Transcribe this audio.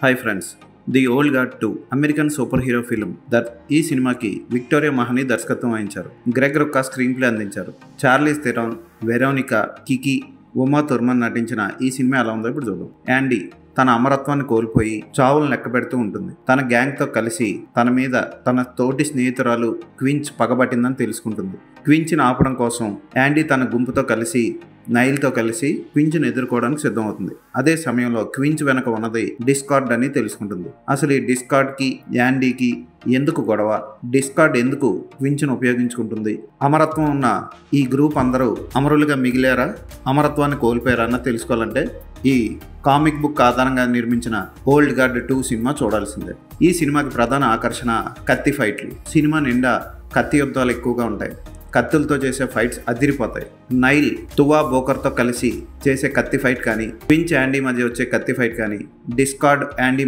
Hi friends, the old guard 2 American super hero film ఈ సినిమాకి Victoria Mahany దర్శకత్వం వహించారు. గ్రెగ్ రుక్కా స్క్రీన్ ప్లే అందించారు. Charlize Theron, Veronica, Kiki, Uma Thurman నటించిన ఈ సినిమా ఎలా ఉందో ఇప్పుడు చూద్దాం. యాండీ తన అమరత్వాన్ని కోల్పోయి చావులను లెక్క పెడుతూ ఉంటుంది. తన గ్యాంగ్తో కలిసి తన మీద తన తోటి స్నేహితురాలు క్వించ్ పగబట్టిందని తెలుసుకుంటుంది. క్వించ్ని ఆపడం కోసం యాండీ తన గుంపుతో కలిసి నైల్తో కలిసి క్వించ్ని ఎదుర్కోవడానికి సిద్ధమవుతుంది. అదే సమయంలో క్వించ్ వెనక ఉన్నది డిస్కార్డ్ అని తెలుసుకుంటుంది. అసలు ఈ డిస్కార్డ్కి యాండీకి ఎందుకు గొడవ? డిస్కార్డ్ ఎందుకు క్వించ్ను ఉపయోగించుకుంటుంది? అమరత్వం ఉన్న ఈ గ్రూప్ అందరూ అమరులుగా మిగిలారా, అమరత్వాన్ని కోల్పోయారా అన్న తెలుసుకోవాలంటే ఈ కామిక్ బుక్ ఆధారంగా నిర్మించిన ఓల్డ్ గార్డ్ 2 సినిమా చూడాల్సిందే. ఈ సినిమాకి ప్రధాన ఆకర్షణ కత్తి ఫైట్లు. సినిమా నిండా కత్తి యుద్ధాలు ఎక్కువగా ఉంటాయి. కత్తులతో చేసే ఫైట్స్ అదిరిపోతాయి. నైల్ తువా బోకర్తో కలిసి చేసే కత్తి ఫైట్ కానీ, క్వించ్ యాండీ మధ్య వచ్చే కత్తి ఫైట్ కానీ, డిస్కార్డ్ యాండీ